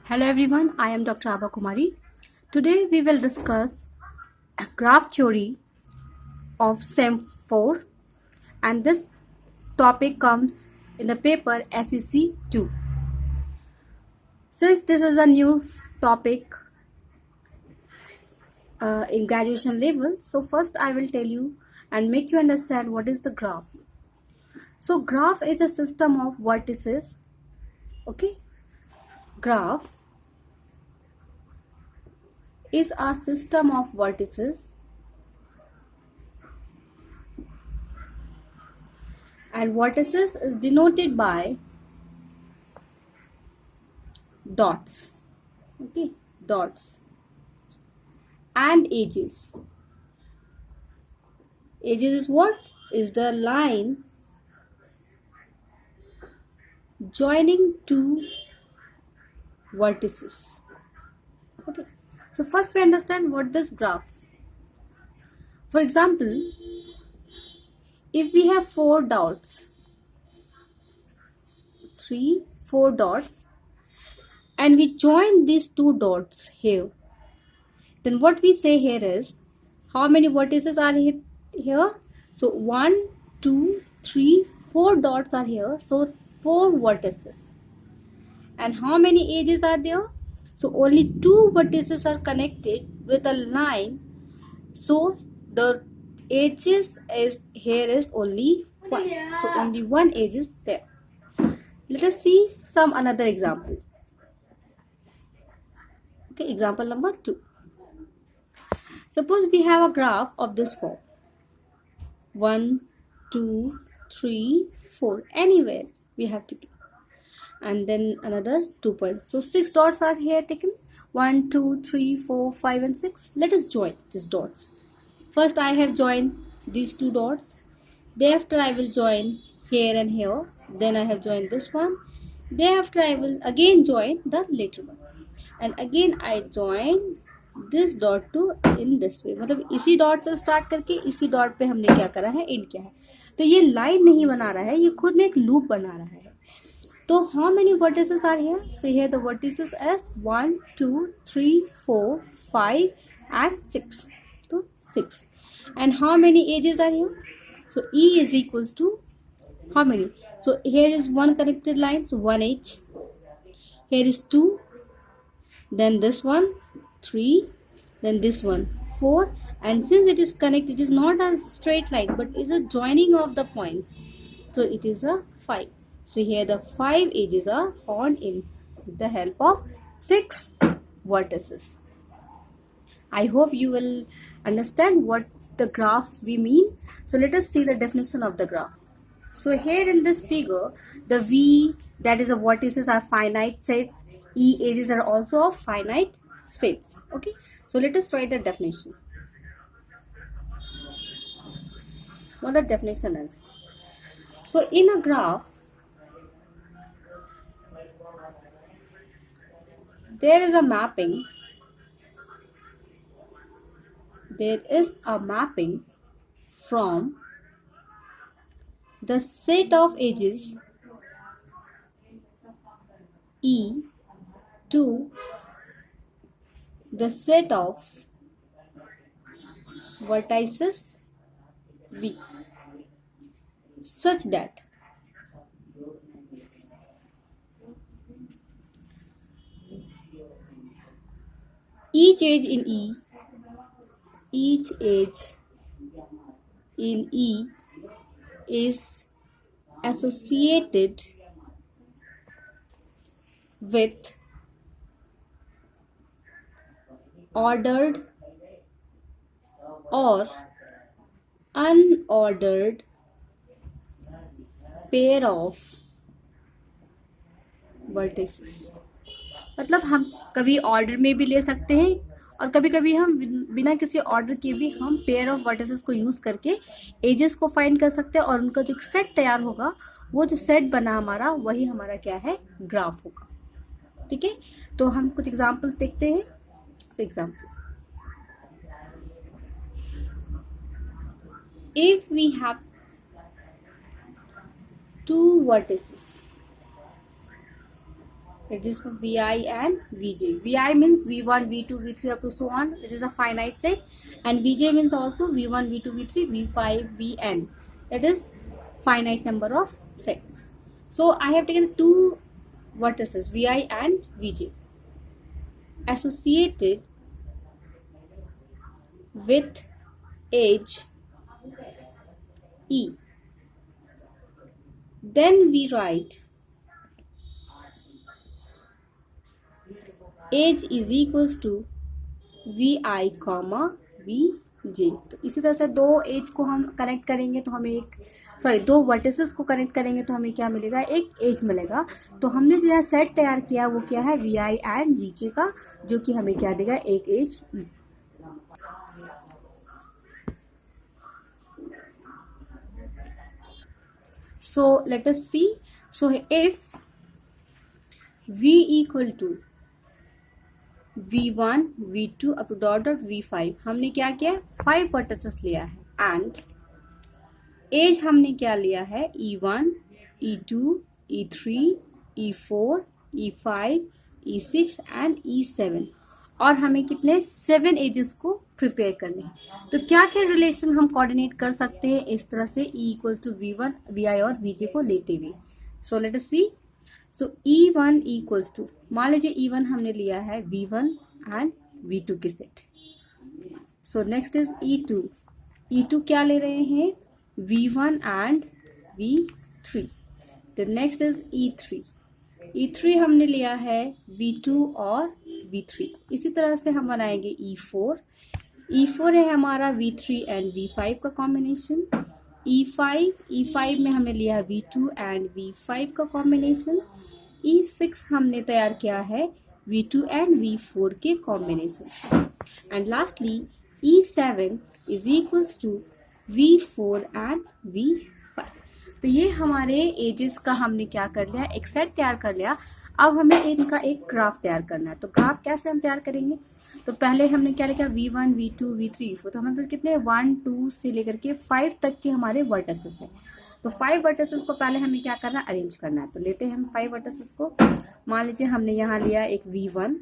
Hello everyone, I am Dr. Abha Kumari. Today we will discuss graph theory of SEM 4 and this topic comes in the paper SEC 2. Since this is a new topic in graduation level, so first I will tell you and make you understand what is the graph. So graph is a system of vertices. Okay, graph is a system of vertices and vertices is denoted by dots. Okay, dots and edges. Edges is what? Is the line joining two vertices. Okay, so first we understand what this graph. For example, if we have four dots, 4 dots, and we join these two dots here, then what we say here is how many vertices are here? So 1, 2, 3, 4 dots are here. So 4 vertices. And how many edges are there? So only 2 vertices are connected with a line. So the edges is here is only 1. So only 1 edge is there. Let us see some another example. Okay, example number 2. Suppose we have a graph of this form. 1, 2, 3, 4. Anywhere we have to. And then another 2 points. So 6 dots are here taken. 1, 2, 3, 4, 5 and 6. Let us join these dots. First I have joined these 2 dots. Thereafter I will join here and here. Then I have joined this one. Thereafter I will again join the later one. And again I join this dot to in this way. मतलब इसी dot से start करके इसी dot पे हमने क्या करा है, एंड किया है. तो ये लाइन नहीं बना रहा है, ये खुद में एक लूप बना रहा है. So how many vertices are here? So here the vertices is 1, 2, 3, 4, 5 and 6. So 6. And how many edges are here? So E is equals to how many? So here is one connected line, so 1 edge. Here is 2. Then this one 3. Then this one 4. And since it is connected, it is not a straight line but is a joining of the points. So it is a 5. So here the 5 edges are formed in the help of 6 vertices. I hope you will understand what the graph we mean. So let us see the definition of the graph. So here in this figure, the V, that is the vertices, are finite sets. E edges are also of finite sets. Okay. So let us write the definition. What the definition is. So in a graph, there is a mapping. There is a mapping from the set of edges E to the set of vertices V, such that each edge in E is associated with ordered or unordered pair of vertices. मतलब हम कभी order में भी ले सकते हैं और कभी कभी हम बिना किसी ऑर्डर के भी हम पेयर ऑफ वर्टिसेस को यूज करके एजेस को फाइंड कर सकते हैं और उनका जो सेट तैयार होगा, वो जो सेट बना हमारा, वही हमारा क्या है, ग्राफ होगा. ठीक है, तो हम कुछ एग्जांपल्स देखते हैं. Examples, if we have 2 vertices It is for Vi and Vj. Vi means V1, V2, V3 up to so on. This is a finite set. And Vj means also V1, V2, V3, V5, Vn. That is finite number of sets. So I have taken two vertices, Vi and Vj, associated with edge E. Then we write edge is equals to Vi comma Vj. तो इसी तरह से दो as को हम connect करेंगे तो हमें दो वर्टिसेस को कनेक्ट करेंगे तो हमें क्या मिलेगा, एक एज मिलेगा. तो हमने जो यहाँ सेट तैयार किया वो क्या है, Vi एंड Vj का, जो कि हमें क्या देगा, एक as E. So let us see. So if V equal to V1, V2 up to dot V5, हमने क्या किया, 5 वर्टिसेस लिया है एंड एज हमने क्या लिया है, E1, E2, E3, E4, E5, E6 and E7. और हमें कितने 7 एजेस को प्रिपेयर करने हैं. तो क्या क्या रिलेशन हम कोऑर्डिनेट कर सकते हैं इस तरह से, E equals to V1, Vi और Vj को लेते हुए. So let us see. So E1 equals to, मान लीजिए E1 हमने लिया है V1 एंड V2 के set. So next is E2. E2 क्या ले रहे हैं, V1 and V3. The next is E3. E3 हमने लिया है V2 और V3. इसी तरह से हम बनाएंगे E4. E4 है हमारा V3 एंड V5 का कॉम्बिनेशन. E5 में हमने लिया है V2 एंड V5 का कॉम्बिनेशन. E6 हमने तैयार किया है V2 एंड V4 के कॉम्बिनेशन. And lastly E7 is equals to V4 and V5. तो ये हमारे एजेस का हमने क्या कर लिया, एक सेट तैयार कर लिया. अब हमें इनका एक ग्राफ तैयार करना है. तो ग्राफ कैसे हम तैयार करेंगे, तो पहले हमने क्या लिखा, V1, V2, V3, V4. तो हमारे पास कितने 1, 2 से लेकर के 5 तक के हमारे वर्टिसेस हैं. तो 5 वर्टिसेस को पहले हमें क्या करना है, अरेंज करना है. तो लेते हैं हम 5 वर्टिसेस को. मान लीजिए हमने यहाँ लिया एक V1,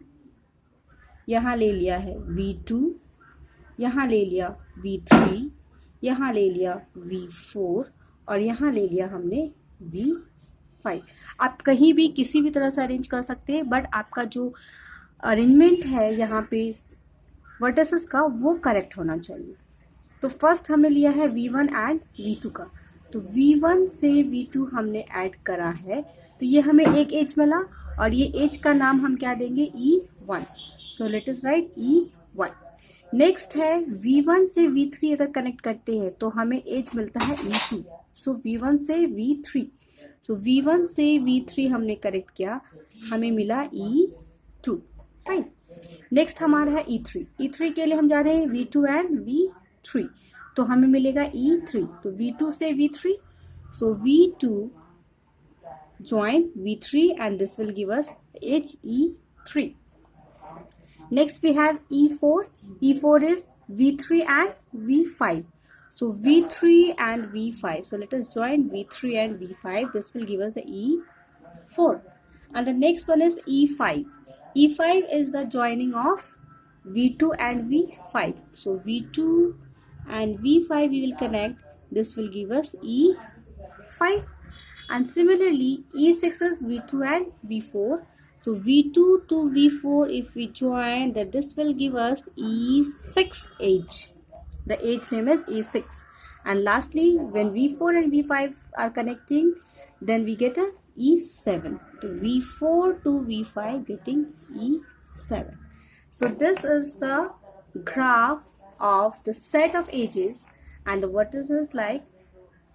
यहाँ ले लिया है V2, यहाँ ले लिया V3, यहाँ ले लिया V4 और यहाँ ले लिया हमने V5. आप कहीं भी किसी भी तरह से अरेंज कर सकते हैं, बट आपका जो अरेंजमेंट है यहाँ पे वर्टिसेस का वो करेक्ट होना चाहिए. तो फर्स्ट हमने लिया है V1 एंड V2 का. तो V1 से V2 हमने ऐड करा है, तो ये हमें एक एज मिला और ये एज का नाम हम क्या देंगे, E1. सो let us right E1. Next है V1 से V3 अगर कनेक्ट करते हैं तो हमें एज मिलता है E2. सो V1 से V3. सो V1 से V3 हमने कनेक्ट किया, हमें मिला E2. राइट. नेक्स्ट हमारा है E3. E3 के लिए हम जा रहे हैं V2 एंड V3. तो हमें मिलेगा E3. तो V2 से V3. So V2 join V3 and this will give us edge E3. Next we have E4. E4 is V3 and V5. So V3 and V5. So let us join V3 and V5. This will give us the E4. And the next one is E5. E5 is the joining of V2 and V5. So V2 and V5 we will connect. This will give us E5. And similarly E6 is V2 and V4. So V2 to V4 if we join, that this will give us E6 edge. The edge name is E6. And lastly when V4 and V5 are connecting, then we get a E7. So V4 to V5 getting E7. So this is the graph of the set of edges and the vertices like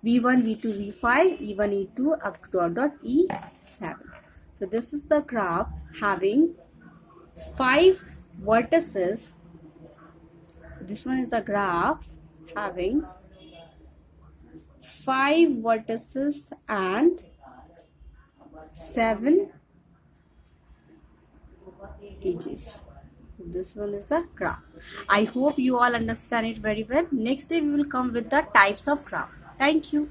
V1, V2, V5, E1, E2 up to dot E7. So this is the graph having 5 vertices. This one is the graph having 5 vertices and 7 edges. This one is the graph. I hope you all understand it very well. Next day we will come with the types of graph. Thank you.